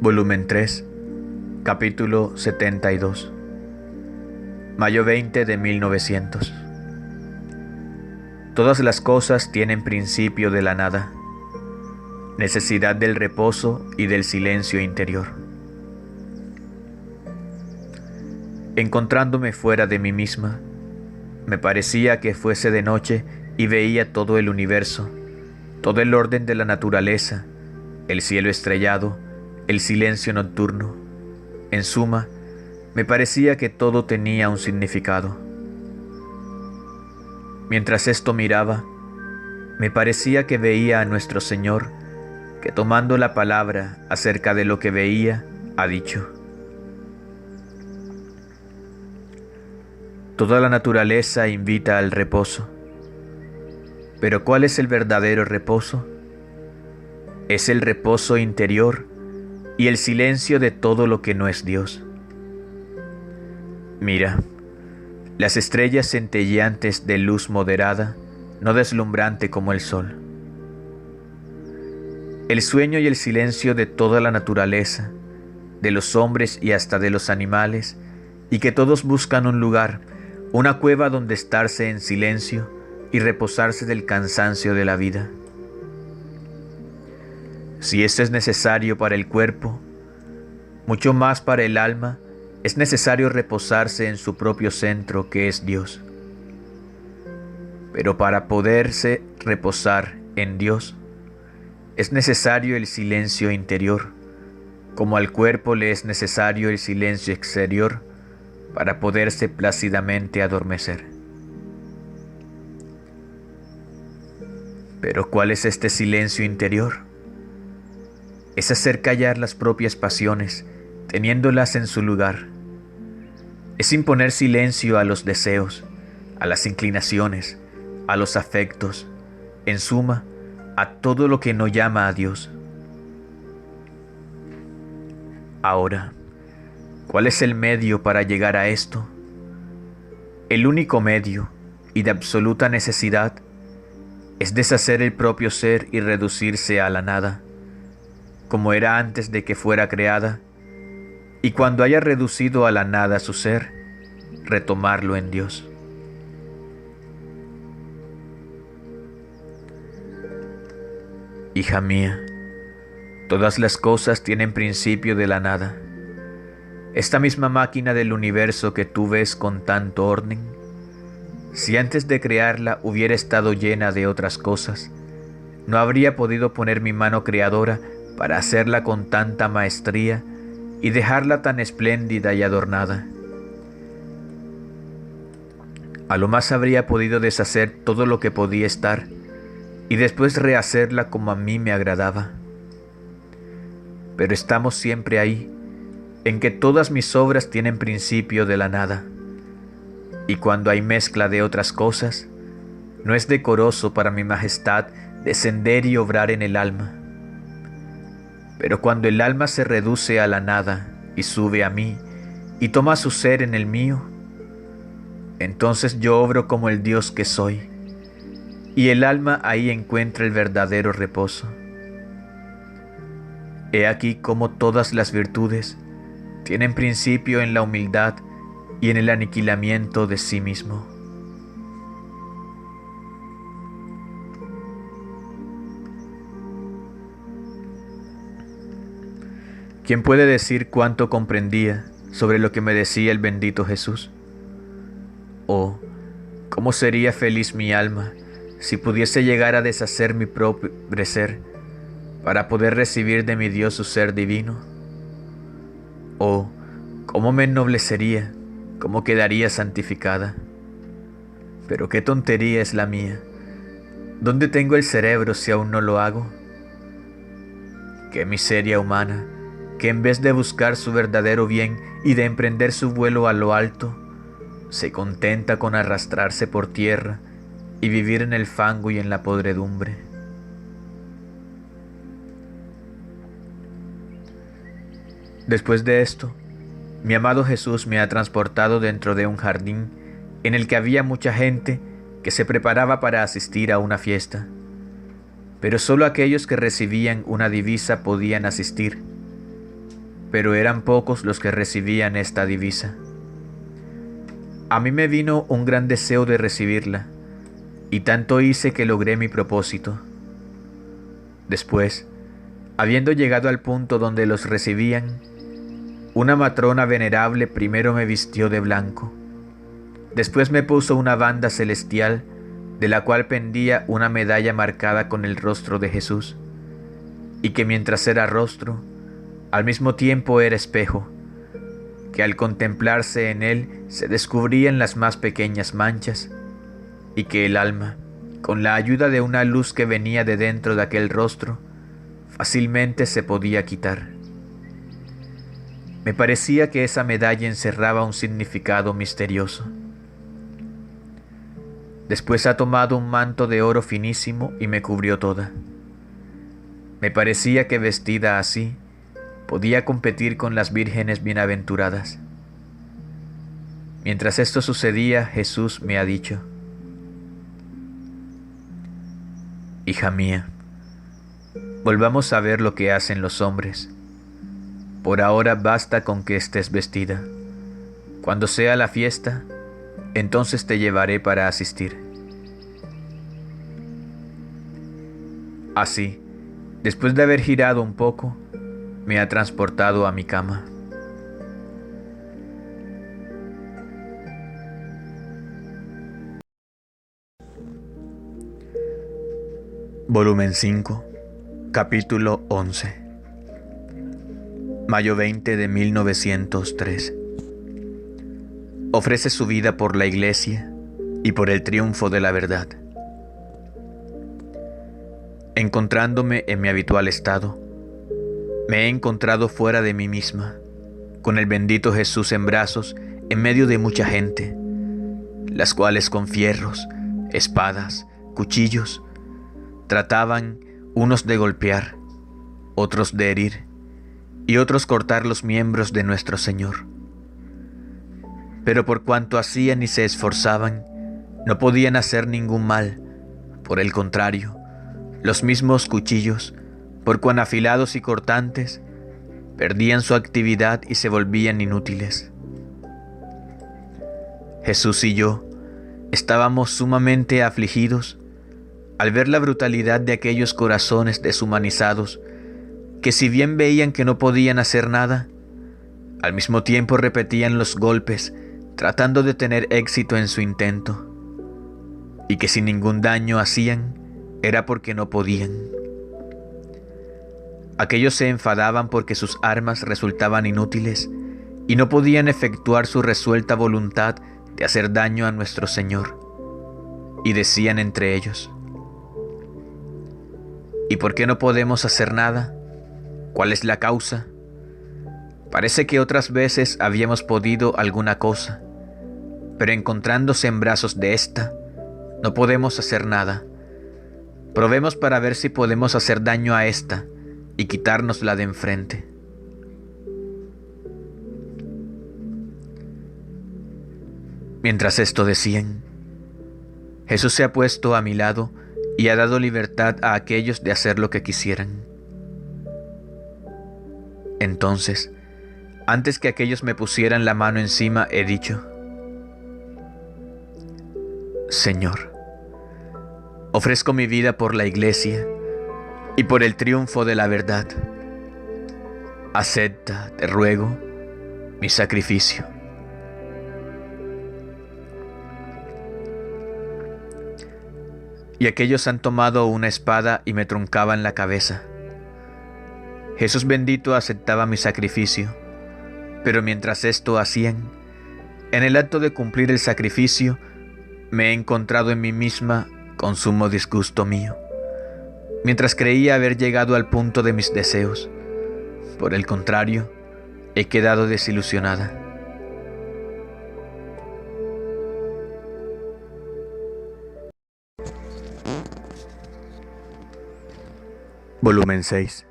Volumen 3, capítulo 72. Mayo 20 de 1900. Todas las cosas tienen principio de la nada, necesidad del reposo y del silencio interior. Encontrándome fuera de mí misma, me parecía que fuese de noche y veía todo el universo, todo el orden de la naturaleza, el cielo estrellado, el silencio nocturno. En suma, me parecía que todo tenía un significado. Mientras esto miraba, me parecía que veía a nuestro Señor, que tomando la palabra acerca de lo que veía, ha dicho: toda la naturaleza invita al reposo. Pero ¿cuál es el verdadero reposo? Es el reposo interior y el silencio de todo lo que no es Dios. Mira, las estrellas centelleantes de luz moderada, no deslumbrante como el sol. El sueño y el silencio de toda la naturaleza, de los hombres y hasta de los animales, y que todos buscan un lugar, una cueva donde estarse en silencio y reposarse del cansancio de la vida. Si esto es necesario para el cuerpo, mucho más para el alma es necesario reposarse en su propio centro, que es Dios. Pero para poderse reposar en Dios, es necesario el silencio interior, como al cuerpo le es necesario el silencio exterior para poderse plácidamente adormecer. Pero ¿cuál es este silencio interior? Es hacer callar las propias pasiones, teniéndolas en su lugar. Es imponer silencio a los deseos, a las inclinaciones, a los afectos, en suma, a todo lo que no llama a Dios. Ahora, ¿cuál es el medio para llegar a esto? El único medio, y de absoluta necesidad, es deshacer el propio ser y reducirse a la nada, como era antes de que fuera creada, y cuando haya reducido a la nada su ser, retomarlo en Dios. Hija mía, todas las cosas tienen principio de la nada. Esta misma máquina del universo que tú ves con tanto orden, si antes de crearla hubiera estado llena de otras cosas, no habría podido poner mi mano creadora para hacerla con tanta maestría y dejarla tan espléndida y adornada. A lo más habría podido deshacer todo lo que podía estar y después rehacerla como a mí me agradaba. Pero estamos siempre ahí, en que todas mis obras tienen principio de la nada, y cuando hay mezcla de otras cosas, no es decoroso para mi majestad descender y obrar en el alma. Pero cuando el alma se reduce a la nada y sube a mí y toma su ser en el mío, entonces yo obro como el Dios que soy, y el alma ahí encuentra el verdadero reposo. He aquí cómo todas las virtudes tienen principio en la humildad y en el aniquilamiento de sí mismo. ¿Quién puede decir cuánto comprendía sobre lo que me decía el bendito Jesús? Oh, cómo sería feliz mi alma si pudiese llegar a deshacer mi propio ser para poder recibir de mi Dios su ser divino. Oh, cómo me ennoblecería, cómo quedaría santificada. Pero qué tontería es la mía. ¿Dónde tengo el cerebro si aún no lo hago? Qué miseria humana, que en vez de buscar su verdadero bien y de emprender su vuelo a lo alto, se contenta con arrastrarse por tierra y vivir en el fango y en la podredumbre. Después de esto, mi amado Jesús me ha transportado dentro de un jardín en el que había mucha gente que se preparaba para asistir a una fiesta, pero solo aquellos que recibían una divisa podían asistir, pero eran pocos los que recibían esta divisa. A mí me vino un gran deseo de recibirla, y tanto hice que logré mi propósito. Después, habiendo llegado al punto donde los recibían, una matrona venerable primero me vistió de blanco. Después me puso una banda celestial, de la cual pendía una medalla marcada con el rostro de Jesús, y que mientras era rostro, al mismo tiempo era espejo, que al contemplarse en él se descubrían las más pequeñas manchas, y que el alma, con la ayuda de una luz que venía de dentro de aquel rostro, fácilmente se podía quitar. Me parecía que esa medalla encerraba un significado misterioso. Después ha tomado un manto de oro finísimo y me cubrió toda. Me parecía que vestida así, podía competir con las vírgenes bienaventuradas. Mientras esto sucedía, Jesús me ha dicho: Hija mía, volvamos a ver lo que hacen los hombres. Por ahora basta con que estés vestida. Cuando sea la fiesta, entonces te llevaré para asistir. Así, después de haber girado un poco, me ha transportado a mi cama. Volumen 5, capítulo 11. Mayo 20 de 1903. Ofrece su vida por la Iglesia y por el triunfo de la verdad. Encontrándome en mi habitual estado, me he encontrado fuera de mí misma, con el bendito Jesús en brazos en medio de mucha gente, las cuales con fierros, espadas, cuchillos, trataban unos de golpear, otros de herir, y otros cortar los miembros de nuestro Señor. Pero por cuanto hacían y se esforzaban, no podían hacer ningún mal. Por el contrario, los mismos cuchillos, por cuán afilados y cortantes, perdían su actividad y se volvían inútiles. Jesús y yo estábamos sumamente afligidos al ver la brutalidad de aquellos corazones deshumanizados que, si bien veían que no podían hacer nada, al mismo tiempo repetían los golpes tratando de tener éxito en su intento, y que si ningún daño hacían era porque no podían. Aquellos se enfadaban porque sus armas resultaban inútiles y no podían efectuar su resuelta voluntad de hacer daño a nuestro Señor, y decían entre ellos: ¿y por qué no podemos hacer nada? ¿Cuál es la causa? Parece que otras veces habíamos podido alguna cosa, pero encontrándose en brazos de esta, no podemos hacer nada. Probemos para ver si podemos hacer daño a esta y quitárnosla de enfrente. Mientras esto decían, Jesús se ha puesto a mi lado y ha dado libertad a aquellos de hacer lo que quisieran. Entonces, antes que aquellos me pusieran la mano encima, he dicho: Señor, ofrezco mi vida por la Iglesia y por el triunfo de la verdad. Acepta, te ruego, mi sacrificio. Y aquellos han tomado una espada y me truncaban la cabeza. Jesús bendito aceptaba mi sacrificio, pero mientras esto hacían, en el acto de cumplir el sacrificio, me he encontrado en mí misma con sumo disgusto mío, mientras creía haber llegado al punto de mis deseos. Por el contrario, he quedado desilusionada. Volumen 6,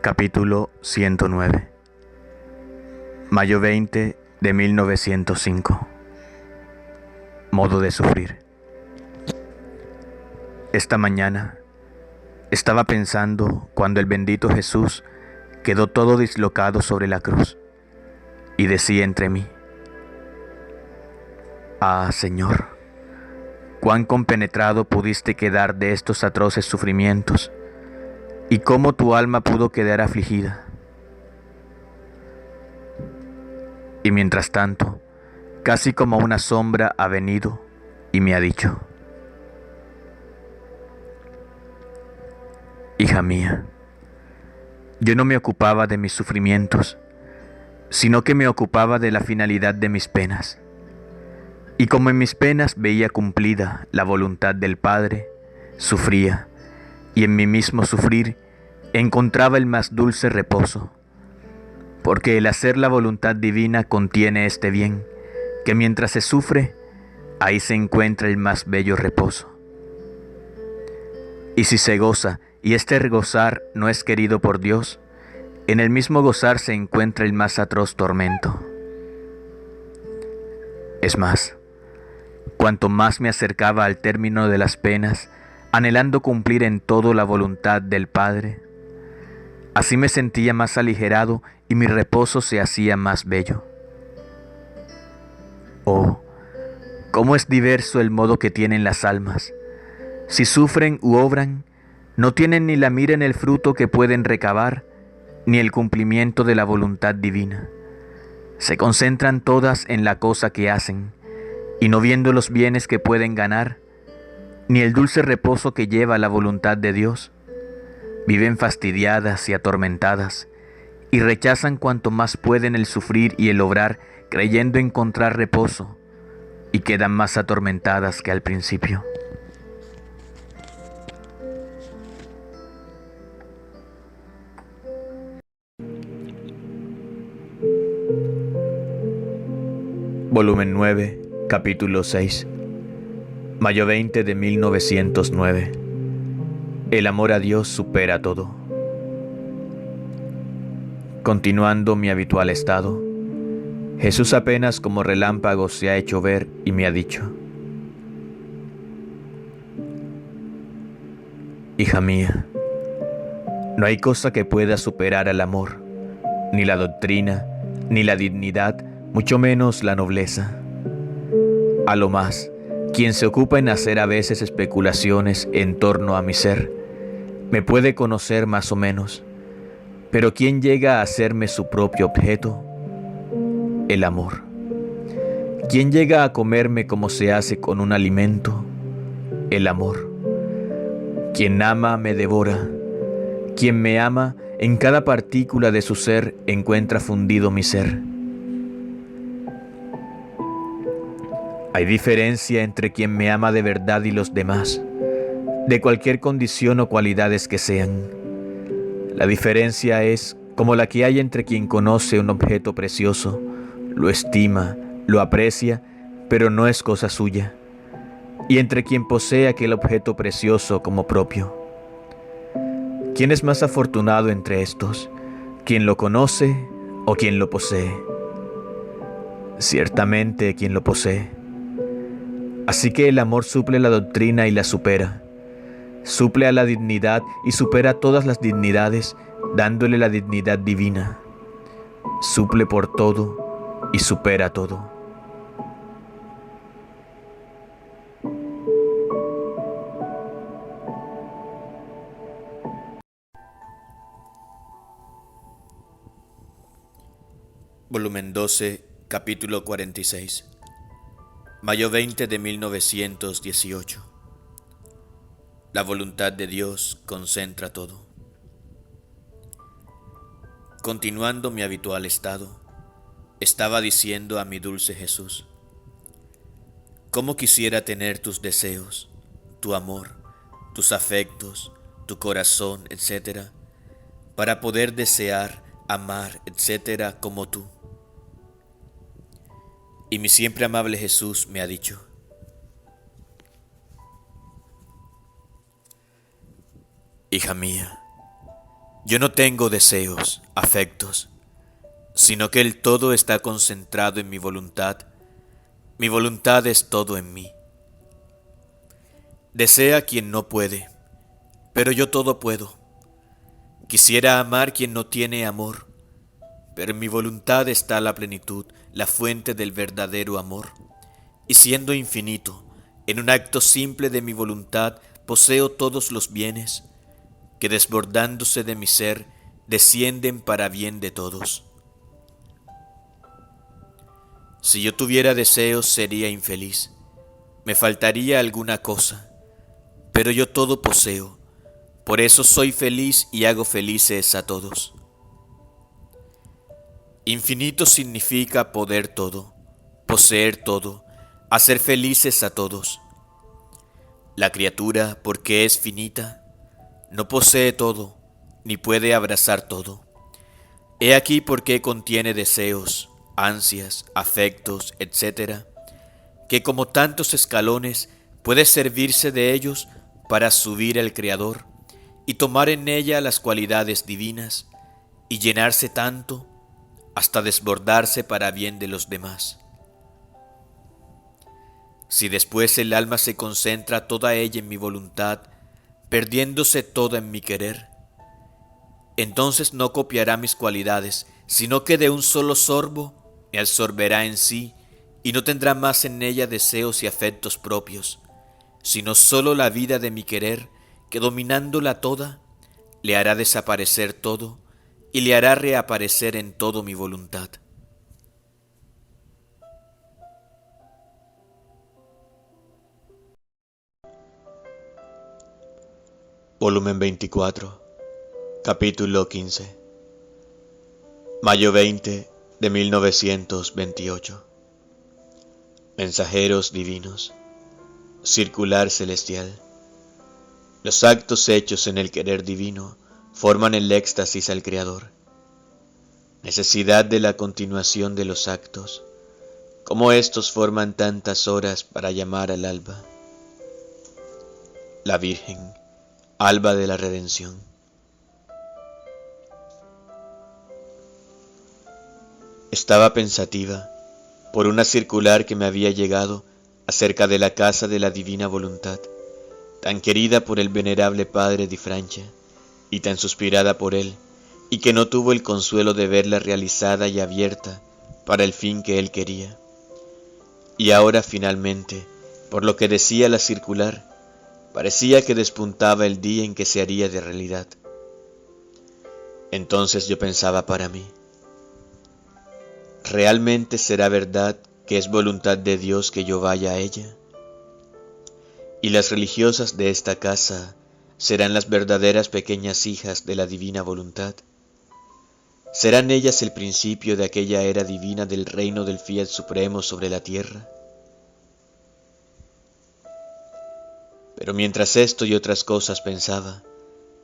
capítulo 109. Mayo 20 de 1905. Modo de sufrir. Esta mañana estaba pensando cuando el bendito Jesús, quedó todo dislocado sobre la cruz, y decía entre mí: Ah, Señor, cuán compenetrado pudiste quedar de estos atroces sufrimientos, y cómo tu alma pudo quedar afligida. Y mientras tanto, casi como una sombra ha venido y me ha dicho: Hija mía, yo no me ocupaba de mis sufrimientos, sino que me ocupaba de la finalidad de mis penas. Y como en mis penas veía cumplida la voluntad del Padre, sufría, y en mi mismo sufrir encontraba el más dulce reposo, porque el hacer la voluntad divina contiene este bien, que mientras se sufre, ahí se encuentra el más bello reposo. Y si se goza, y este gozar no es querido por Dios, en el mismo gozar se encuentra el más atroz tormento. Es más, cuanto más me acercaba al término de las penas, anhelando cumplir en todo la voluntad del Padre, así me sentía más aligerado y mi reposo se hacía más bello. Oh, cómo es diverso el modo que tienen las almas. Si sufren u obran, no tienen ni la mira en el fruto que pueden recabar, ni el cumplimiento de la voluntad divina. Se concentran todas en la cosa que hacen, y no viendo los bienes que pueden ganar, ni el dulce reposo que lleva la voluntad de Dios, viven fastidiadas y atormentadas, y rechazan cuanto más pueden el sufrir y el obrar, creyendo encontrar reposo, y quedan más atormentadas que al principio. Volumen 9, capítulo 6. Mayo 20 de 1909. El amor a Dios supera todo. Continuando mi habitual estado, Jesús apenas como relámpago se ha hecho ver y me ha dicho: Hija mía, no hay cosa que pueda superar al amor, ni la doctrina, ni la dignidad, mucho menos la nobleza. A lo más, quien se ocupa en hacer a veces especulaciones en torno a mi ser, me puede conocer más o menos, pero quien llega a hacerme su propio objeto, el amor. Quien llega a comerme como se hace con un alimento, el amor. Quien ama me devora. Quien me ama, en cada partícula de su ser encuentra fundido mi ser. Hay diferencia entre quien me ama de verdad y los demás, de cualquier condición o cualidades que sean. La diferencia es como la que hay entre quien conoce un objeto precioso, lo estima, lo aprecia, pero no es cosa suya, y entre quien posee aquel objeto precioso como propio. ¿Quién es más afortunado entre estos? ¿Quién lo conoce o quien lo posee? Ciertamente quien lo posee. Así que el amor suple la doctrina y la supera. Suple a la dignidad y supera todas las dignidades, dándole la dignidad divina. Suple por todo y supera todo. Volumen 12, capítulo 46. Mayo 20 de 1918. La voluntad de Dios concentra todo. Continuando mi habitual estado, estaba diciendo a mi dulce Jesús: ¿Cómo quisiera tener tus deseos, tu amor, tus afectos, tu corazón, etcétera, para poder desear, amar, etcétera, como tú? Y mi siempre amable Jesús me ha dicho: Hija mía, yo no tengo deseos, afectos, sino que el todo está concentrado en mi voluntad es todo en mí. Desea quien no puede, pero yo todo puedo. Quisiera amar quien no tiene amor, pero en mi voluntad está la plenitud, la fuente del verdadero amor. Y siendo infinito, en un acto simple de mi voluntad poseo todos los bienes, que desbordándose de mi ser, descienden para bien de todos. Si yo tuviera deseos sería infeliz, me faltaría alguna cosa, pero yo todo poseo, por eso soy feliz y hago felices a todos. Infinito significa poder todo, poseer todo, hacer felices a todos. La criatura, porque es finita, no posee todo, ni puede abrazar todo. He aquí por qué contiene deseos, ansias, afectos, etc., que como tantos escalones puede servirse de ellos para subir al Creador y tomar en ella las cualidades divinas y llenarse tanto hasta desbordarse para bien de los demás. Si después el alma se concentra toda ella en mi voluntad, perdiéndose toda en mi querer, entonces no copiará mis cualidades, sino que de un solo sorbo me absorberá en sí y no tendrá más en ella deseos y afectos propios, sino sólo la vida de mi querer, que dominándola toda, le hará desaparecer todo y le hará reaparecer en todo mi voluntad. Volumen 24, capítulo 15. Mayo 20 de 1928. Mensajeros divinos. Circular celestial. Los actos hechos en el querer divino forman el éxtasis al Creador. Necesidad de la continuación de los actos, como estos forman tantas horas para llamar al alba. La Virgen, alba de la redención. Estaba pensativa por una circular que me había llegado acerca de la casa de la divina voluntad, tan querida por el venerable padre Di Francia y tan suspirada por él, y que no tuvo el consuelo de verla realizada y abierta para el fin que él quería. Y ahora finalmente, por lo que decía la circular, parecía que despuntaba el día en que se haría de realidad. Entonces yo pensaba para mí, ¿realmente será verdad que es voluntad de Dios que yo vaya a ella? Y las religiosas de esta casa serán las verdaderas pequeñas hijas de la divina voluntad. ¿Serán ellas el principio de aquella era divina del reino del Fiat Supremo sobre la tierra? Pero mientras esto y otras cosas pensaba,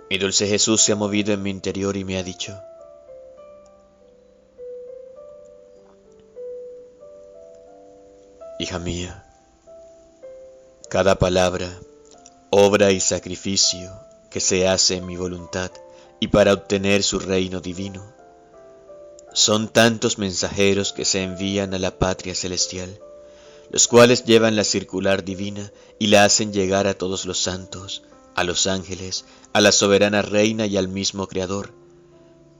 mi dulce Jesús se ha movido en mi interior y me ha dicho: hija mía, cada palabra, obra y sacrificio que se hace en mi voluntad y para obtener su reino divino, son tantos mensajeros que se envían a la patria celestial, los cuales llevan la circular divina y la hacen llegar a todos los santos, a los ángeles, a la soberana reina y al mismo Creador,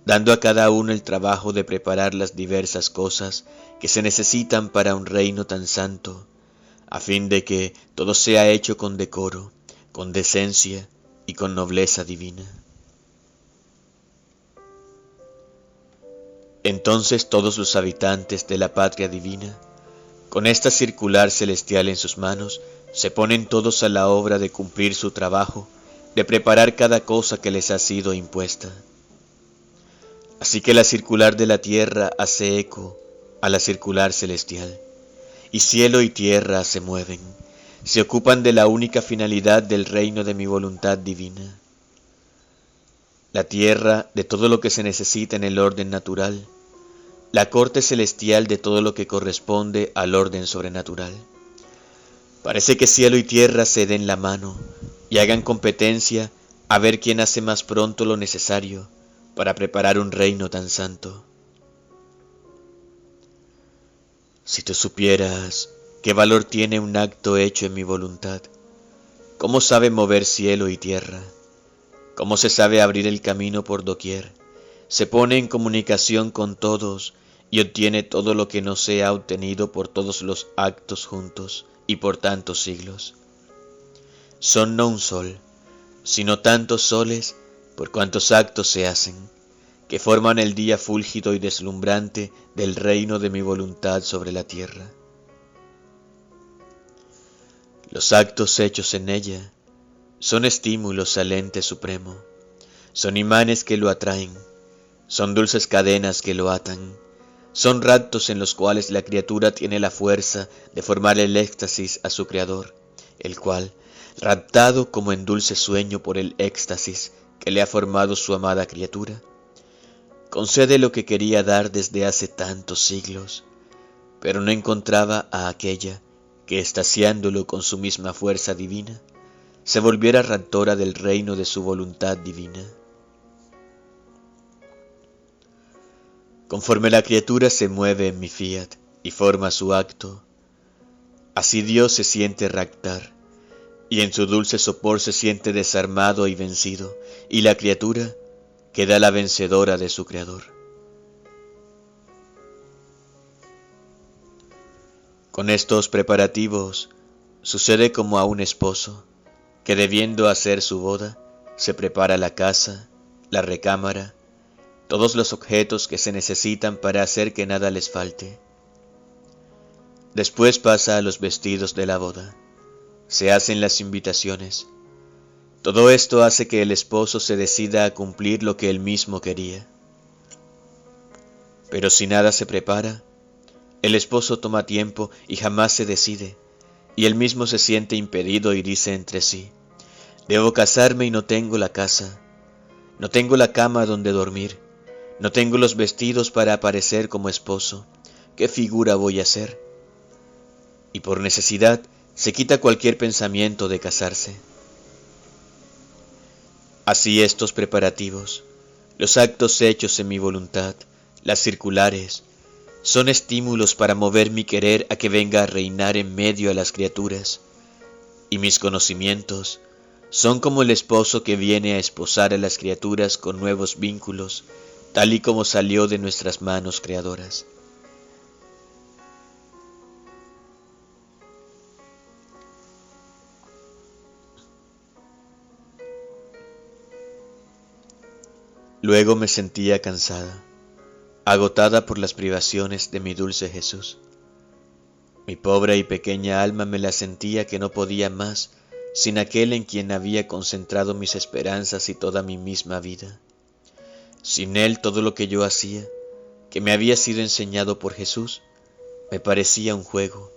dando a cada uno el trabajo de preparar las diversas cosas que se necesitan para un reino tan santo, a fin de que todo sea hecho con decoro, con decencia y con nobleza divina. Entonces todos los habitantes de la patria divina, con esta circular celestial en sus manos, se ponen todos a la obra de cumplir su trabajo, de preparar cada cosa que les ha sido impuesta. Así que la circular de la tierra hace eco a la circular celestial, y cielo y tierra se mueven, se ocupan de la única finalidad del reino de mi voluntad divina. La tierra de todo lo que se necesita en el orden natural, la corte celestial de todo lo que corresponde al orden sobrenatural. Parece que cielo y tierra se den la mano y hagan competencia a ver quién hace más pronto lo necesario para preparar un reino tan santo. Si tú supieras qué valor tiene un acto hecho en mi voluntad, cómo sabe mover cielo y tierra, cómo se sabe abrir el camino por doquier, se pone en comunicación con todos y obtiene todo lo que no se ha obtenido por todos los actos juntos y por tantos siglos. Son no un sol, sino tantos soles por cuantos actos se hacen, que forman el día fúlgido y deslumbrante del reino de mi voluntad sobre la tierra. Los actos hechos en ella son estímulos al ente supremo, son imanes que lo atraen, son dulces cadenas que lo atan, son raptos en los cuales la criatura tiene la fuerza de formar el éxtasis a su Creador, el cual, raptado como en dulce sueño por el éxtasis que le ha formado su amada criatura, concede lo que quería dar desde hace tantos siglos, pero no encontraba a aquella que, extasiándolo con su misma fuerza divina, se volviera raptora del reino de su voluntad divina. Conforme la criatura se mueve en mi fiat y forma su acto, así Dios se siente raptar, y en su dulce sopor se siente desarmado y vencido, y la criatura queda la vencedora de su Creador. Con estos preparativos sucede como a un esposo que, debiendo hacer su boda, se prepara la casa, la recámara, todos los objetos que se necesitan para hacer que nada les falte. Después pasa a los vestidos de la boda, se hacen las invitaciones. Todo esto hace que el esposo se decida a cumplir lo que él mismo quería. Pero si nada se prepara, el esposo toma tiempo y jamás se decide, y él mismo se siente impedido y dice entre sí: debo casarme y no tengo la casa, no tengo la cama donde dormir, no tengo los vestidos para aparecer como esposo, ¿qué figura voy a hacer? Y por necesidad se quita cualquier pensamiento de casarse. Así estos preparativos, los actos hechos en mi voluntad, las circulares, son estímulos para mover mi querer a que venga a reinar en medio a las criaturas, y mis conocimientos son como el esposo que viene a esposar a las criaturas con nuevos vínculos, tal y como salió de nuestras manos creadoras. Luego me sentía cansada, agotada por las privaciones de mi dulce Jesús. Mi pobre y pequeña alma me la sentía que no podía más sin aquel en quien había concentrado mis esperanzas y toda mi misma vida. Sin él todo lo que yo hacía, que me había sido enseñado por Jesús, me parecía un juego,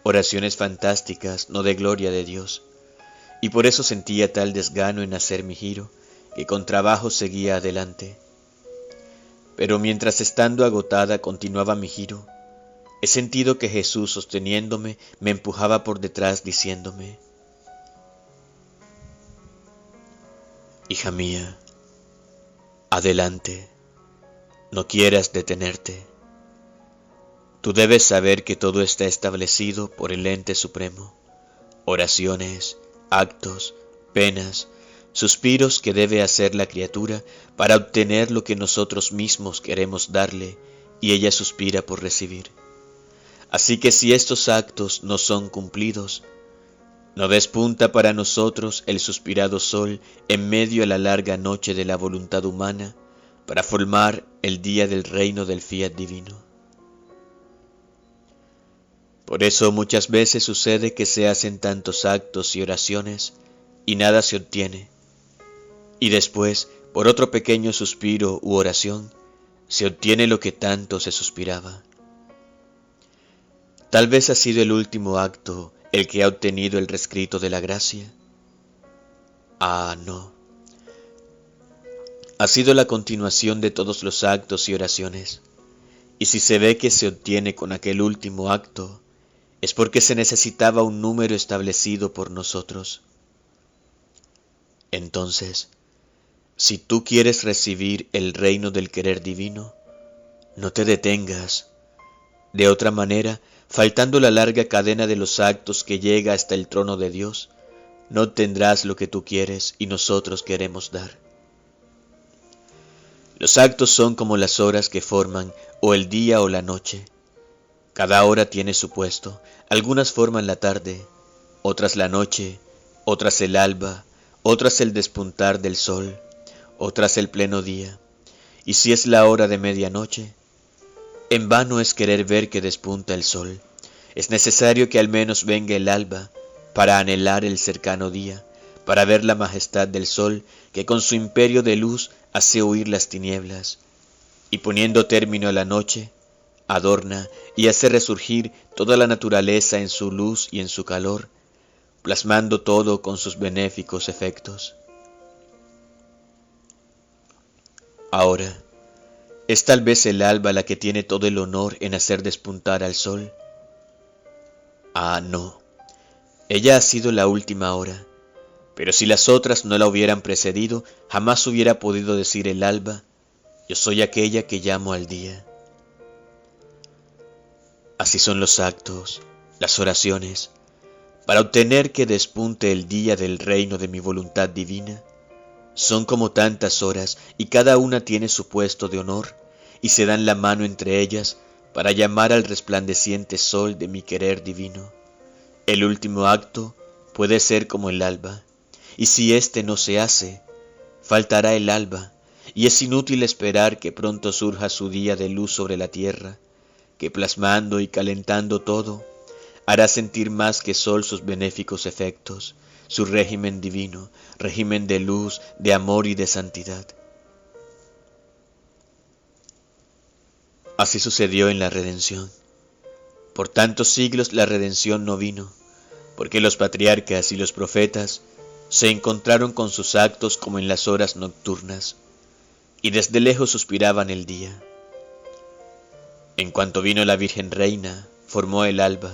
oraciones fantásticas, no de gloria de Dios, y por eso sentía tal desgano en hacer mi giro, que con trabajo seguía adelante. Pero mientras estando agotada continuaba mi giro, he sentido que Jesús, sosteniéndome, me empujaba por detrás diciéndome: hija mía, adelante, no quieras detenerte. Tú debes saber que todo está establecido por el ente supremo, oraciones, actos, penas, suspiros que debe hacer la criatura para obtener lo que nosotros mismos queremos darle, y ella suspira por recibir. Así que si estos actos no son cumplidos, no despunta para nosotros el suspirado sol en medio de la larga noche de la voluntad humana para formar el día del reino del fiat divino. Por eso muchas veces sucede que se hacen tantos actos y oraciones y nada se obtiene, y después, por otro pequeño suspiro u oración, se obtiene lo que tanto se suspiraba. Tal vez ha sido el último acto el que ha obtenido el rescrito de la gracia. Ah, no. Ha sido la continuación de todos los actos y oraciones, y si se ve que se obtiene con aquel último acto, es porque se necesitaba un número establecido por nosotros. Entonces, si tú quieres recibir el reino del querer divino, no te detengas. De otra manera, faltando la larga cadena de los actos que llega hasta el trono de Dios, no tendrás lo que tú quieres y nosotros queremos dar. Los actos son como las horas que forman o el día o la noche. Cada hora tiene su puesto. Algunas forman la tarde, otras la noche, otras el alba, otras el despuntar del sol, otras el pleno día. Y si es la hora de medianoche, en vano es querer ver que despunta el sol. Es necesario que al menos venga el alba para anhelar el cercano día, para ver la majestad del sol que con su imperio de luz hace huir las tinieblas, y poniendo término a la noche, adorna y hace resurgir toda la naturaleza en su luz y en su calor, plasmando todo con sus benéficos efectos. Ahora, ¿es tal vez el alba la que tiene todo el honor en hacer despuntar al sol? Ah, no. Ella ha sido la última hora, pero si las otras no la hubieran precedido, jamás hubiera podido decir el alba: yo soy aquella que llamo al día. Así son los actos, las oraciones, para obtener que despunte el día del reino de mi voluntad divina. Son como tantas horas, y cada una tiene su puesto de honor, y se dan la mano entre ellas para llamar al resplandeciente sol de mi querer divino. El último acto puede ser como el alba, y si éste no se hace, faltará el alba, y es inútil esperar que pronto surja su día de luz sobre la tierra, que plasmando y calentando todo, hará sentir más que sol sus benéficos efectos, su régimen divino, régimen de luz, de amor y de santidad. Así sucedió en la redención. Por tantos siglos la redención no vino, porque los patriarcas y los profetas se encontraron con sus actos como en las horas nocturnas, y desde lejos suspiraban el día. En cuanto vino la Virgen Reina, formó el alba,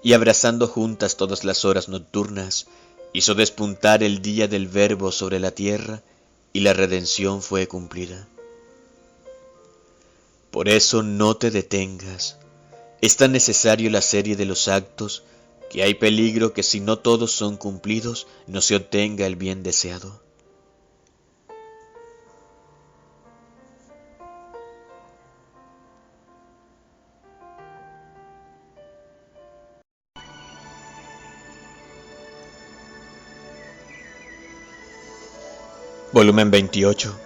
y abrazando juntas todas las horas nocturnas, hizo despuntar el día del Verbo sobre la tierra, y la redención fue cumplida. Por eso no te detengas. Es tan necesario la serie de los actos que hay peligro que si no todos son cumplidos, no se obtenga el bien deseado. Volumen 28,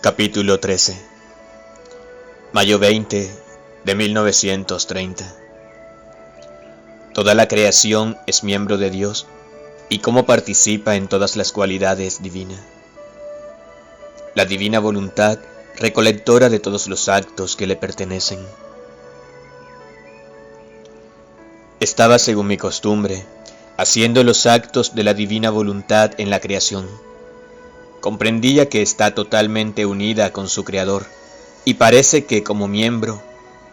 capítulo 13. Mayo 20 de 1930. Toda la creación es miembro de Dios y cómo participa en todas las cualidades divinas. La divina voluntad, recolectora de todos los actos que le pertenecen. Estaba, según mi costumbre, haciendo los actos de la divina voluntad en la creación. Comprendía que está totalmente unida con su Creador, y parece que como miembro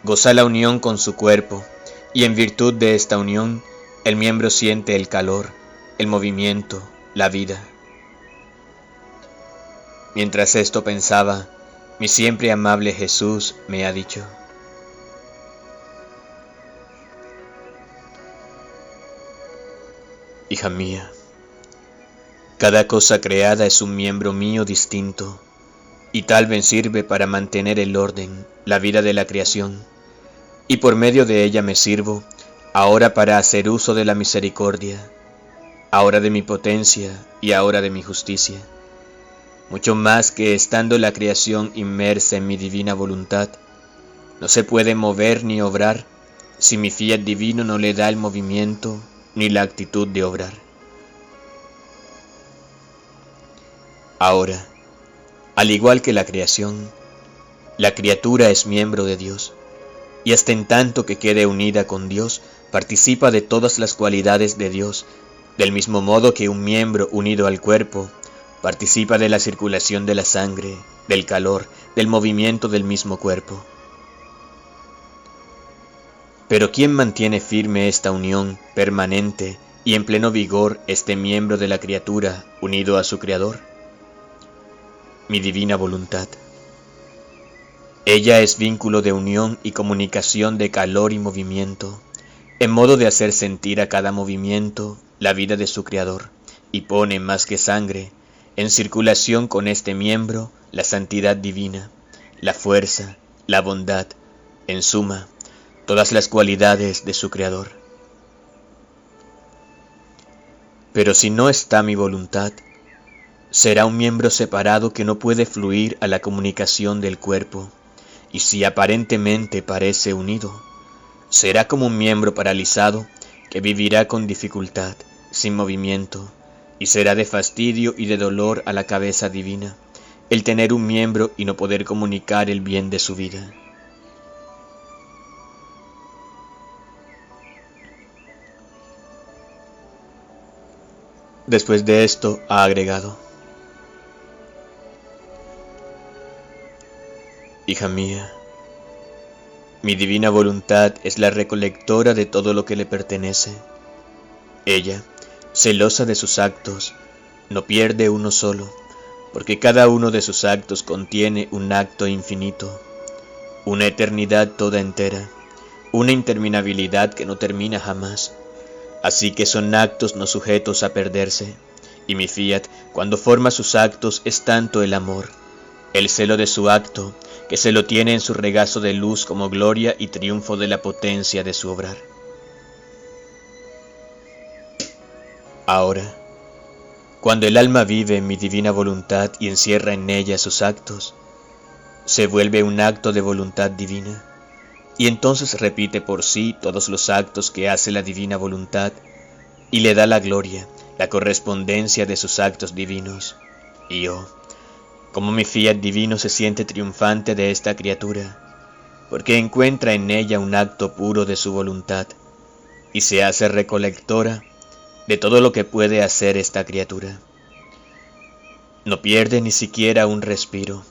goza la unión con su cuerpo, y en virtud de esta unión el miembro siente el calor, el movimiento, la vida. Mientras esto pensaba, mi siempre amable Jesús me ha dicho: hija mía, cada cosa creada es un miembro mío distinto, y tal vez sirve para mantener el orden, la vida de la creación, y por medio de ella me sirvo, ahora para hacer uso de la misericordia, ahora de mi potencia y ahora de mi justicia. Mucho más que estando la creación inmersa en mi divina voluntad, no se puede mover ni obrar si mi fiat divino no le da el movimiento ni la actitud de obrar. Ahora, al igual que la creación, la criatura es miembro de Dios, y hasta en tanto que quede unida con Dios, participa de todas las cualidades de Dios, del mismo modo que un miembro unido al cuerpo participa de la circulación de la sangre, del calor, del movimiento del mismo cuerpo. Pero ¿quién mantiene firme esta unión permanente y en pleno vigor este miembro de la criatura unido a su Creador? Mi divina voluntad. Ella es vínculo de unión y comunicación de calor y movimiento, en modo de hacer sentir a cada movimiento la vida de su Creador, y pone más que sangre en circulación con este miembro la santidad divina, la fuerza, la bondad, en suma, todas las cualidades de su Creador. Pero si no está mi voluntad, será un miembro separado que no puede fluir a la comunicación del cuerpo, y si aparentemente parece unido, será como un miembro paralizado que vivirá con dificultad, sin movimiento, y será de fastidio y de dolor a la cabeza divina el tener un miembro y no poder comunicar el bien de su vida. Después de esto ha agregado: hija mía, mi divina voluntad es la recolectora de todo lo que le pertenece. Ella, celosa de sus actos, no pierde uno solo, porque cada uno de sus actos contiene un acto infinito, una eternidad toda entera, una interminabilidad que no termina jamás. Así que son actos no sujetos a perderse, y mi fiat, cuando forma sus actos, es tanto el amor, el celo de su acto, que se lo tiene en su regazo de luz como gloria y triunfo de la potencia de su obrar. Ahora, cuando el alma vive en mi divina voluntad y encierra en ella sus actos, se vuelve un acto de voluntad divina, y entonces repite por sí todos los actos que hace la divina voluntad, y le da la gloria, la correspondencia de sus actos divinos. Y yo, como mi fiat divino se siente triunfante de esta criatura, porque encuentra en ella un acto puro de su voluntad, y se hace recolectora de todo lo que puede hacer esta criatura. No pierde ni siquiera un respiro,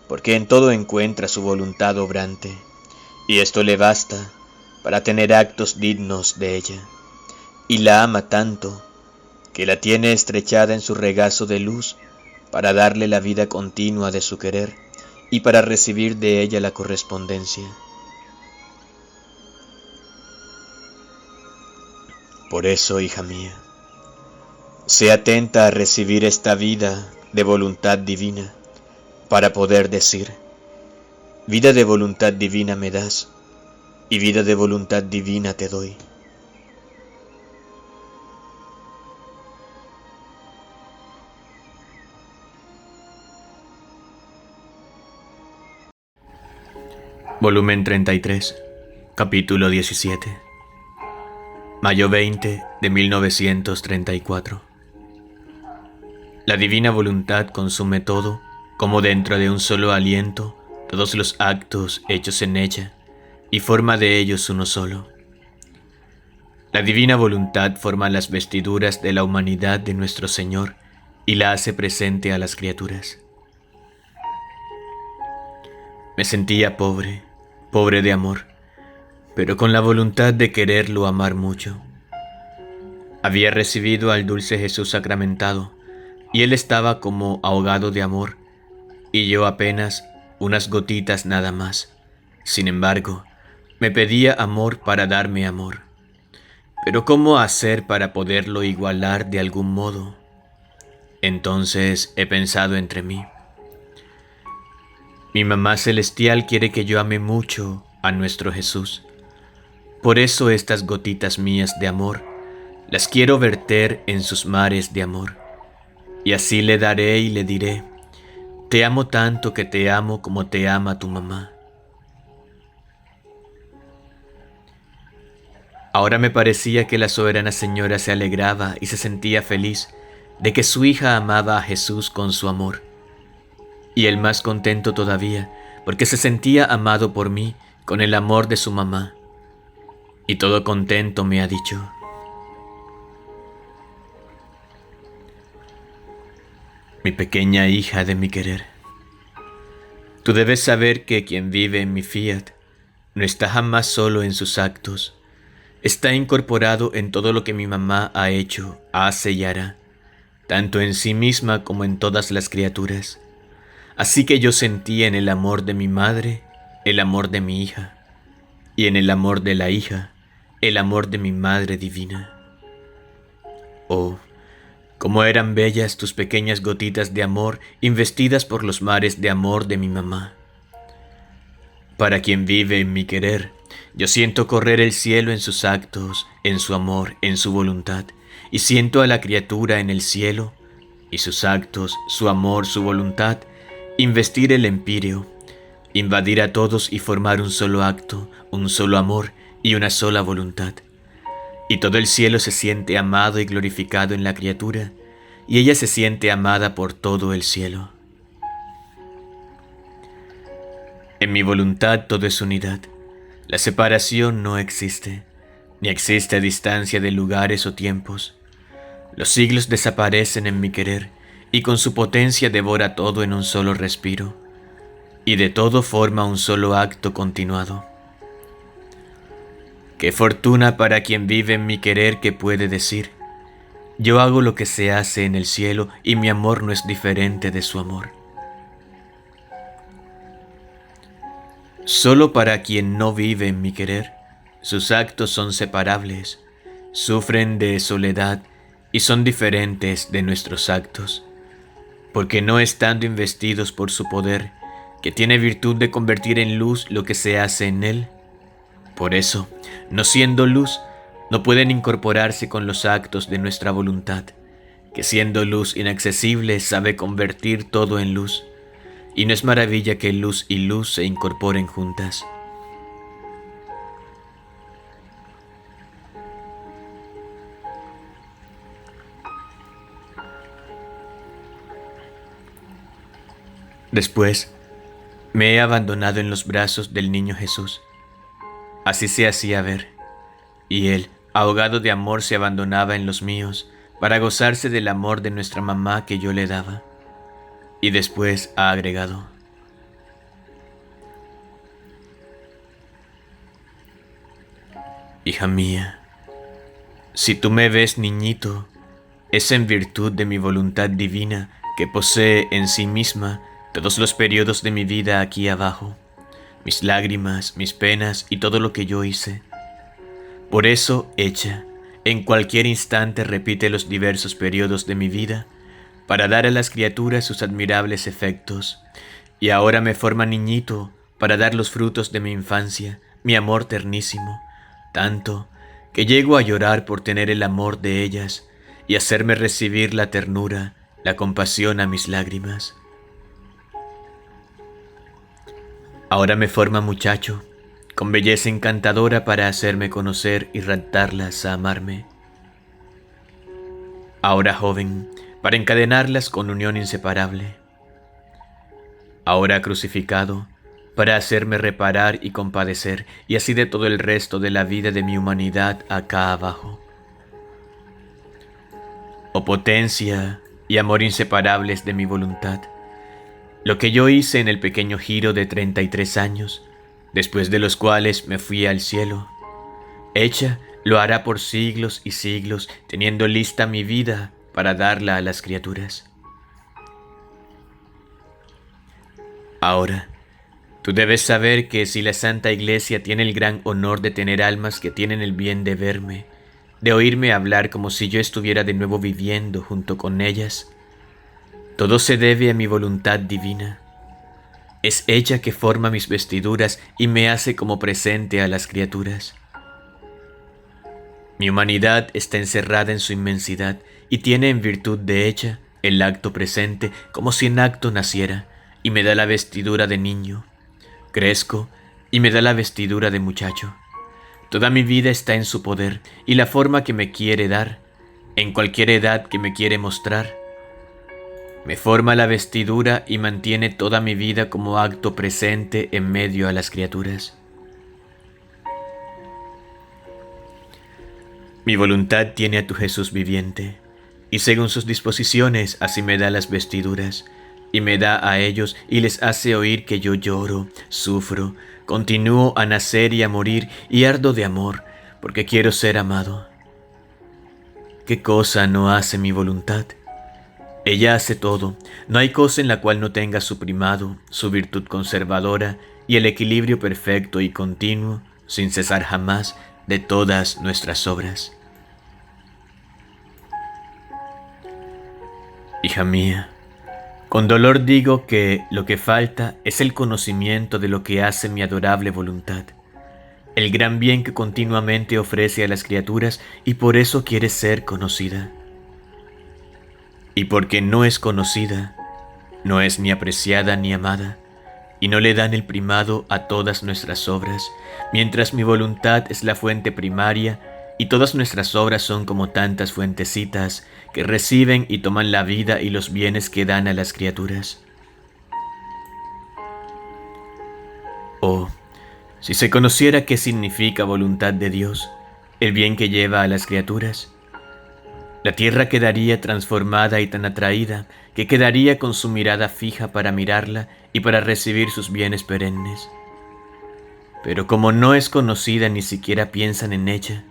porque en todo encuentra su voluntad obrante, y esto le basta para tener actos dignos de ella, y la ama tanto que la tiene estrechada en su regazo de luz para darle la vida continua de su querer y para recibir de ella la correspondencia. Por eso, hija mía, sé atenta a recibir esta vida de voluntad divina, para poder decir: vida de voluntad divina me das, y vida de voluntad divina te doy. Volumen 33, capítulo 17. Mayo 20 de 1934. La divina voluntad consume todo, como dentro de un solo aliento, todos los actos hechos en ella, y forma de ellos uno solo. La divina voluntad forma las vestiduras de la humanidad de nuestro Señor y la hace presente a las criaturas. Me sentía pobre, pobre de amor, pero con la voluntad de quererlo amar mucho. Había recibido al dulce Jesús sacramentado, y él estaba como ahogado de amor, y yo apenas unas gotitas nada más. Sin embargo, me pedía amor para darme amor. Pero ¿cómo hacer para poderlo igualar de algún modo? Entonces he pensado entre mí: mi mamá celestial quiere que yo ame mucho a nuestro Jesús. Por eso estas gotitas mías de amor las quiero verter en sus mares de amor. Y así le daré y le diré: te amo tanto que te amo como te ama tu mamá. Ahora me parecía que la soberana señora se alegraba y se sentía feliz de que su hija amaba a Jesús con su amor. Y él más contento todavía, porque se sentía amado por mí con el amor de su mamá. Y todo contento me ha dicho: mi pequeña hija de mi querer, tú debes saber que quien vive en mi fiat no está jamás solo en sus actos, está incorporado en todo lo que mi mamá ha hecho, hace y hará, tanto en sí misma como en todas las criaturas. Así que yo sentí en el amor de mi madre el amor de mi hija, y en el amor de la hija el amor de mi Madre Divina. Oh, Cómo eran bellas tus pequeñas gotitas de amor investidas por los mares de amor de mi mamá. Para quien vive en mi querer, yo siento correr el cielo en sus actos, en su amor, en su voluntad, y siento a la criatura en el cielo, y sus actos, su amor, su voluntad, investir el empíreo, invadir a todos y formar un solo acto, un solo amor y una sola voluntad. Y todo el cielo se siente amado y glorificado en la criatura, y ella se siente amada por todo el cielo. En mi voluntad todo es unidad. La separación no existe, ni existe a distancia de lugares o tiempos. Los siglos desaparecen en mi querer, y con su potencia devora todo en un solo respiro, y de todo forma un solo acto continuado. Qué fortuna para quien vive en mi querer que puede decir: yo hago lo que se hace en el cielo y mi amor no es diferente de su amor. Solo para quien no vive en mi querer, sus actos son separables, sufren de soledad y son diferentes de nuestros actos, porque no estando investidos por su poder, que tiene virtud de convertir en luz lo que se hace en él, por eso, no siendo luz, no pueden incorporarse con los actos de nuestra voluntad, que siendo luz inaccesible sabe convertir todo en luz, y no es maravilla que luz y luz se incorporen juntas. Después, me he abandonado en los brazos del niño Jesús. Así se hacía ver, y él, ahogado de amor, se abandonaba en los míos para gozarse del amor de nuestra mamá que yo le daba. Y después ha agregado: hija mía, si tú me ves niñito, es en virtud de mi voluntad divina que posee en sí misma todos los periodos de mi vida aquí abajo, mis lágrimas, mis penas y todo lo que yo hice. Por eso ella, en cualquier instante, repite los diversos periodos de mi vida para dar a las criaturas sus admirables efectos, y ahora me forma niñito para dar los frutos de mi infancia, mi amor ternísimo, tanto que llego a llorar por tener el amor de ellas y hacerme recibir la ternura, la compasión a mis lágrimas. Ahora me forma muchacho, con belleza encantadora para hacerme conocer y raptarlas a amarme. Ahora joven, para encadenarlas con unión inseparable. Ahora crucificado, para hacerme reparar y compadecer, y así de todo el resto de la vida de mi humanidad acá abajo. Oh potencia y amor inseparables de mi voluntad, lo que yo hice en el pequeño giro de 33 años, después de los cuales me fui al cielo, ella lo hará por siglos y siglos, teniendo lista mi vida para darla a las criaturas. Ahora, tú debes saber que si la Santa Iglesia tiene el gran honor de tener almas que tienen el bien de verme, de oírme hablar como si yo estuviera de nuevo viviendo junto con ellas, todo se debe a mi voluntad divina. Es ella que forma mis vestiduras y me hace como presente a las criaturas. Mi humanidad está encerrada en su inmensidad y tiene en virtud de ella el acto presente como si en acto naciera, y me da la vestidura de niño. Crezco y me da la vestidura de muchacho. Toda mi vida está en su poder y la forma que me quiere dar, en cualquier edad que me quiere mostrar. Me forma la vestidura y mantiene toda mi vida como acto presente en medio a las criaturas. Mi voluntad tiene a tu Jesús viviente, y según sus disposiciones así me da las vestiduras, y me da a ellos y les hace oír que yo lloro, sufro, continúo a nacer y a morir, y ardo de amor, porque quiero ser amado. ¿Qué cosa no hace mi voluntad? Ella hace todo, no hay cosa en la cual no tenga su primado, su virtud conservadora y el equilibrio perfecto y continuo, sin cesar jamás, de todas nuestras obras. Hija mía, con dolor digo que lo que falta es el conocimiento de lo que hace mi adorable voluntad, el gran bien que continuamente ofrece a las criaturas, y por eso quiere ser conocida. Y porque no es conocida, no es ni apreciada ni amada, y no le dan el primado a todas nuestras obras, mientras mi voluntad es la fuente primaria y todas nuestras obras son como tantas fuentecitas que reciben y toman la vida y los bienes que dan a las criaturas. Oh, si se conociera qué significa voluntad de Dios, el bien que lleva a las criaturas, la tierra quedaría transformada y tan atraída que quedaría con su mirada fija para mirarla y para recibir sus bienes perennes. Pero como no es conocida, ni siquiera piensan en ella,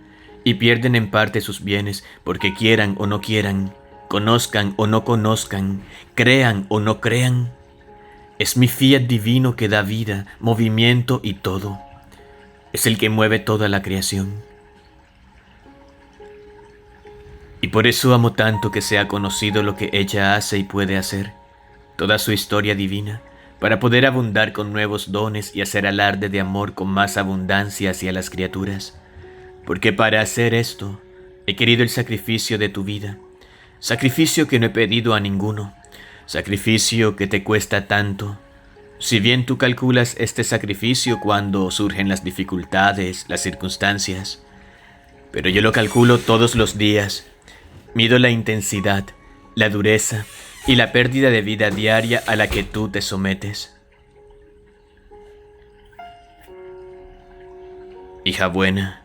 y pierden en parte sus bienes porque quieran o no quieran, conozcan o no conozcan, crean o no crean. Es mi fiat divino que da vida, movimiento y todo. Es el que mueve toda la creación. Y por eso amo tanto que sea conocido lo que ella hace y puede hacer, toda su historia divina, para poder abundar con nuevos dones y hacer alarde de amor con más abundancia hacia las criaturas. Porque para hacer esto he querido el sacrificio de tu vida, sacrificio que no he pedido a ninguno, sacrificio que te cuesta tanto. Si bien tú calculas este sacrificio cuando surgen las dificultades, las circunstancias, pero yo lo calculo todos los días. Mido la intensidad, la dureza y la pérdida de vida diaria a la que tú te sometes. Hija buena,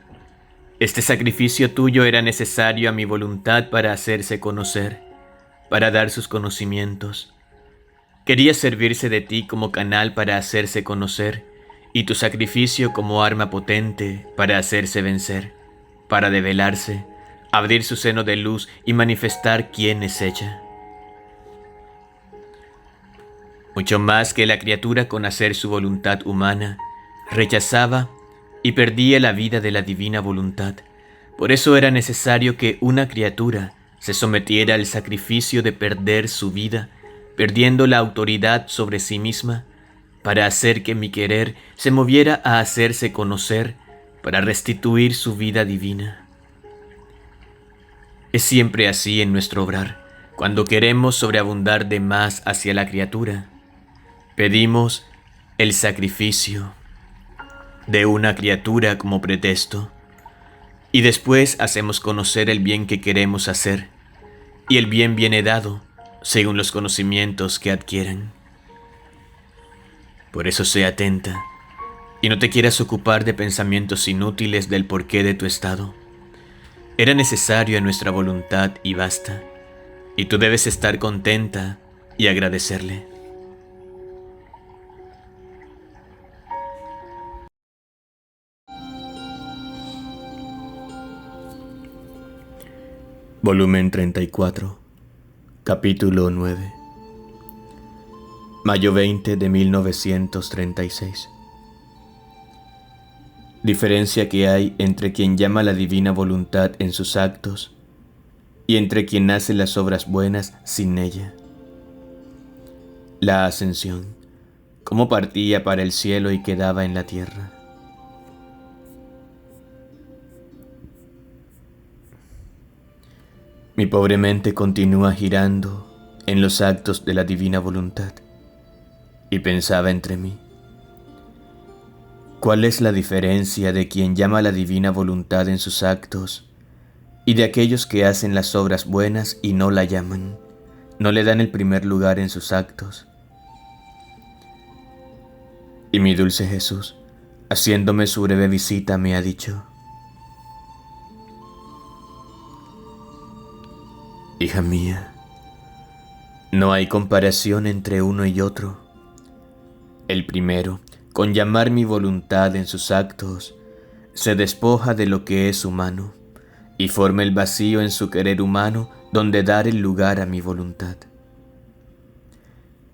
este sacrificio tuyo era necesario a mi voluntad para hacerse conocer, para dar sus conocimientos. Quería servirse de ti como canal para hacerse conocer, y tu sacrificio como arma potente para hacerse vencer, para develarse, abrir su seno de luz y manifestar quién es ella. Mucho más que la criatura con hacer su voluntad humana, rechazaba y perdía la vida de la divina voluntad. Por eso era necesario que una criatura se sometiera al sacrificio de perder su vida, perdiendo la autoridad sobre sí misma, para hacer que mi querer se moviera a hacerse conocer, para restituir su vida divina. Es siempre así en nuestro obrar. Cuando queremos sobreabundar de más hacia la criatura, pedimos el sacrificio de una criatura como pretexto, y después hacemos conocer el bien que queremos hacer, y el bien viene dado según los conocimientos que adquieran. Por eso sé atenta, y no te quieras ocupar de pensamientos inútiles del porqué de tu estado. Era necesario a nuestra voluntad y basta, y tú debes estar contenta y agradecerle. Volumen 34, capítulo 9. Mayo 20 de 1936. Diferencia que hay entre quien llama la divina voluntad en sus actos y entre quien hace las obras buenas sin ella. La ascensión, cómo partía para el cielo y quedaba en la tierra. Mi pobre mente continúa girando en los actos de la divina voluntad y pensaba entre mí: ¿cuál es la diferencia de quien llama la divina voluntad en sus actos y de aquellos que hacen las obras buenas y no la llaman, no le dan el primer lugar en sus actos? Y mi dulce Jesús, haciéndome su breve visita, me ha dicho: hija mía, no hay comparación entre uno y otro. El primero, con llamar mi voluntad en sus actos, se despoja de lo que es humano y forma el vacío en su querer humano donde dar el lugar a mi voluntad.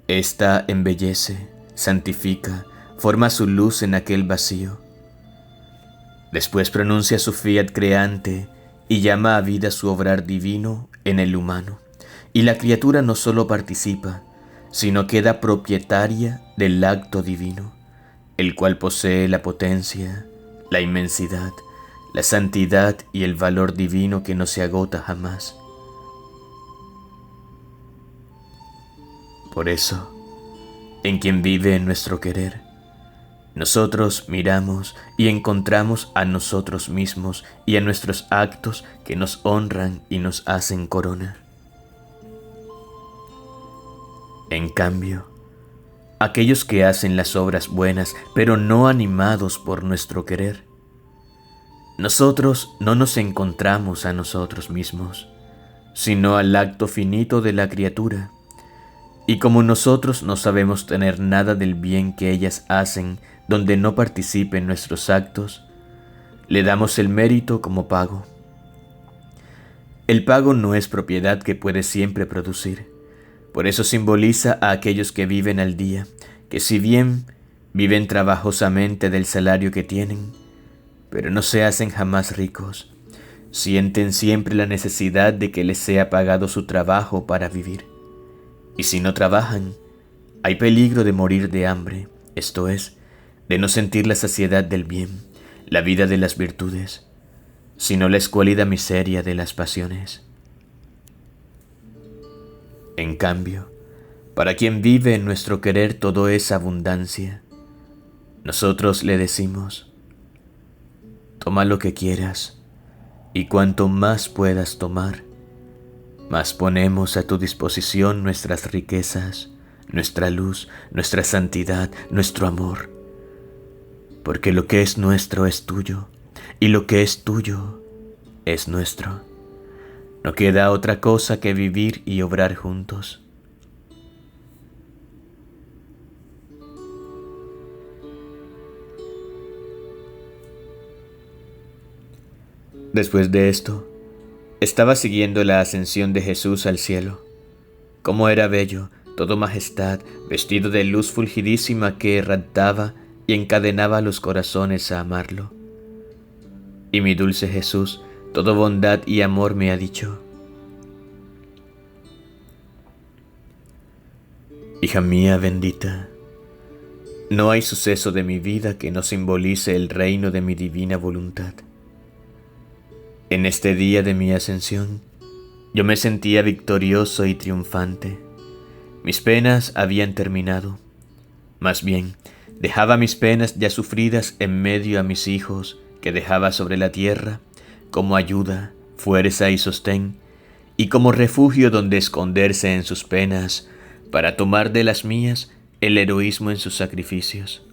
Esta embellece, santifica, forma su luz en aquel vacío. Después pronuncia su fiat creante y llama a vida su obrar divino en el humano, y la criatura no solo participa, sino queda propietaria del acto divino, el cual posee la potencia, la inmensidad, la santidad y el valor divino que no se agota jamás. Por eso, en quien vive en nuestro querer, nosotros miramos y encontramos a nosotros mismos y a nuestros actos que nos honran y nos hacen corona. En cambio, aquellos que hacen las obras buenas, pero no animados por nuestro querer, nosotros no nos encontramos a nosotros mismos, sino al acto finito de la criatura. Y como nosotros no sabemos tener nada del bien que ellas hacen donde no participen nuestros actos, le damos el mérito como pago. El pago no es propiedad que puede siempre producir. Por eso simboliza a aquellos que viven al día, que si bien viven trabajosamente del salario que tienen, pero no se hacen jamás ricos, sienten siempre la necesidad de que les sea pagado su trabajo para vivir. Y si no trabajan, hay peligro de morir de hambre, esto es, de no sentir la saciedad del bien, la vida de las virtudes, sino la escuálida miseria de las pasiones. En cambio, para quien vive en nuestro querer todo es abundancia, nosotros le decimos: toma lo que quieras, y cuanto más puedas tomar, más ponemos a tu disposición nuestras riquezas, nuestra luz, nuestra santidad, nuestro amor. Porque lo que es nuestro es tuyo, y lo que es tuyo es nuestro. No queda otra cosa que vivir y obrar juntos. Después de esto, estaba siguiendo la ascensión de Jesús al cielo. Cómo era bello, todo majestad, vestido de luz fulgidísima que irradiaba y encadenaba los corazones a amarlo. Y mi dulce Jesús, todo bondad y amor, me ha dicho: hija mía bendita, no hay suceso de mi vida que no simbolice el reino de mi divina voluntad. En este día de mi ascensión, yo me sentía victorioso y triunfante. Mis penas habían terminado. Más bien, dejaba mis penas ya sufridas en medio a mis hijos que dejaba sobre la tierra, como ayuda, fuerza y sostén, y como refugio donde esconderse en sus penas, para tomar de las mías el heroísmo en sus sacrificios.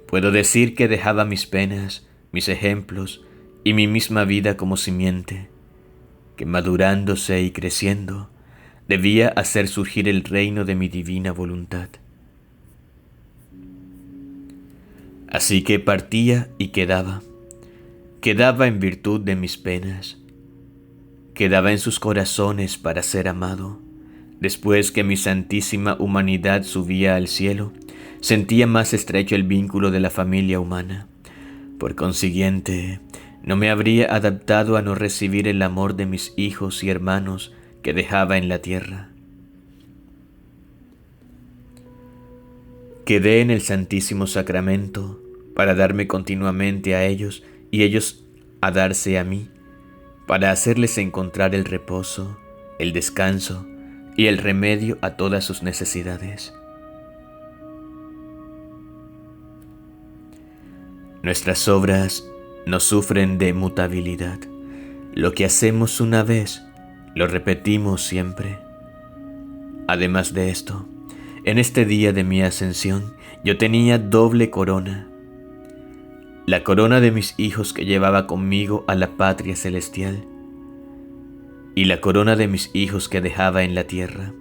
Puedo decir que dejaba mis penas, mis ejemplos, y mi misma vida como simiente, que madurándose y creciendo, debía hacer surgir el reino de mi divina voluntad. Así que partía y quedaba en virtud de mis penas, quedaba en sus corazones para ser amado. Después que mi santísima humanidad subía al cielo, sentía más estrecho el vínculo de la familia humana. Por consiguiente, no me habría adaptado a no recibir el amor de mis hijos y hermanos que dejaba en la tierra. Quedé en el Santísimo Sacramento para darme continuamente a ellos y ellos a darse a mí, para hacerles encontrar el reposo, el descanso y el remedio a todas sus necesidades. Nuestras obras no sufren de mutabilidad. Lo que hacemos una vez, lo repetimos siempre. Además de esto, en este día de mi ascensión, yo tenía doble corona. La corona de mis hijos que llevaba conmigo a la patria celestial, y la corona de mis hijos que dejaba en la tierra,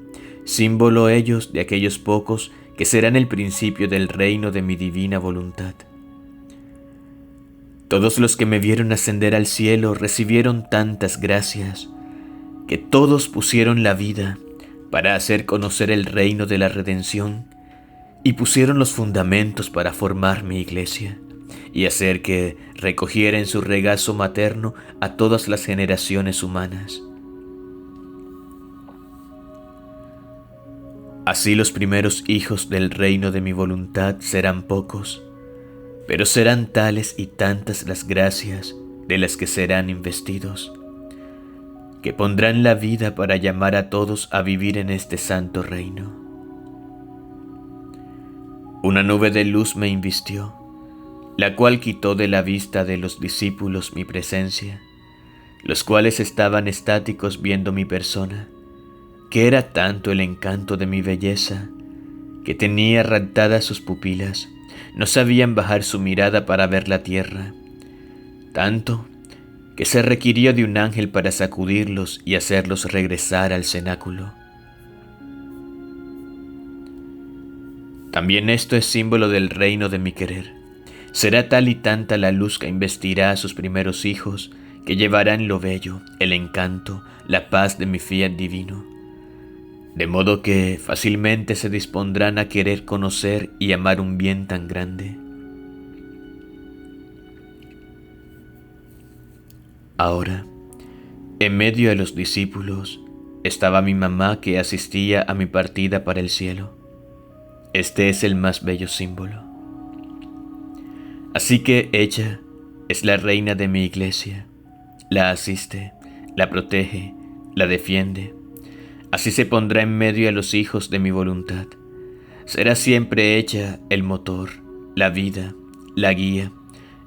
símbolo ellos de aquellos pocos que serán el principio del reino de mi divina voluntad. Todos los que me vieron ascender al cielo recibieron tantas gracias, que todos pusieron la vida para hacer conocer el reino de la redención y pusieron los fundamentos para formar mi iglesia y hacer que recogiera en su regazo materno a todas las generaciones humanas. Así los primeros hijos del reino de mi voluntad serán pocos, pero serán tales y tantas las gracias de las que serán investidos, que pondrán la vida para llamar a todos a vivir en este santo reino. Una nube de luz me invistió, la cual quitó de la vista de los discípulos mi presencia, los cuales estaban estáticos viendo mi persona, que era tanto el encanto de mi belleza, que tenía raptadas sus pupilas, no sabían bajar su mirada para ver la tierra, tanto que se requirió de un ángel para sacudirlos y hacerlos regresar al cenáculo. También esto es símbolo del reino de mi querer. Será tal y tanta la luz que investirá a sus primeros hijos, que llevarán lo bello, el encanto, la paz de mi fiat divino, de modo que fácilmente se dispondrán a querer conocer y amar un bien tan grande. Ahora, en medio de los discípulos, estaba mi mamá que asistía a mi partida para el cielo. Este es el más bello símbolo. Así que ella es la reina de mi iglesia, la asiste, la protege, la defiende. Así se pondrá en medio de los hijos de mi voluntad. Será siempre ella el motor, la vida, la guía,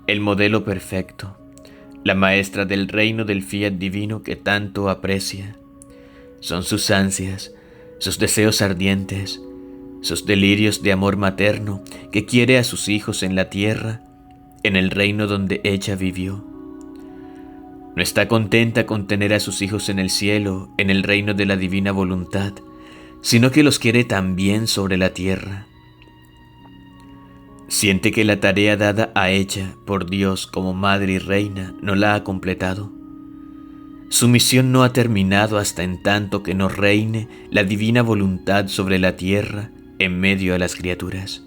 el modelo perfecto, la maestra del reino del fiat divino que tanto aprecia. Son sus ansias, sus deseos ardientes, sus delirios de amor materno que quiere a sus hijos en la tierra, en el reino donde ella vivió. No está contenta con tener a sus hijos en el cielo, en el reino de la divina voluntad, sino que los quiere también sobre la tierra. Siente que la tarea dada a ella por Dios como madre y reina no la ha completado. Su misión no ha terminado hasta en tanto que no reine la divina voluntad sobre la tierra en medio de las criaturas.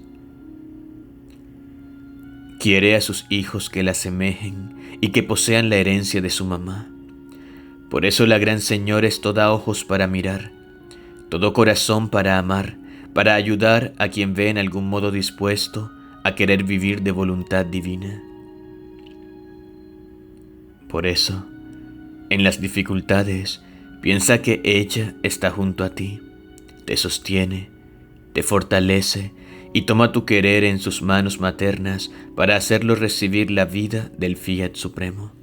Quiere a sus hijos que la asemejen y que posean la herencia de su mamá. Por eso la gran Señora es toda ojos para mirar, todo corazón para amar, para ayudar a quien ve en algún modo dispuesto a querer vivir de voluntad divina. Por eso, en las dificultades, piensa que ella está junto a ti, te sostiene, te fortalece y toma tu querer en sus manos maternas para hacerlo recibir la vida del fiat supremo.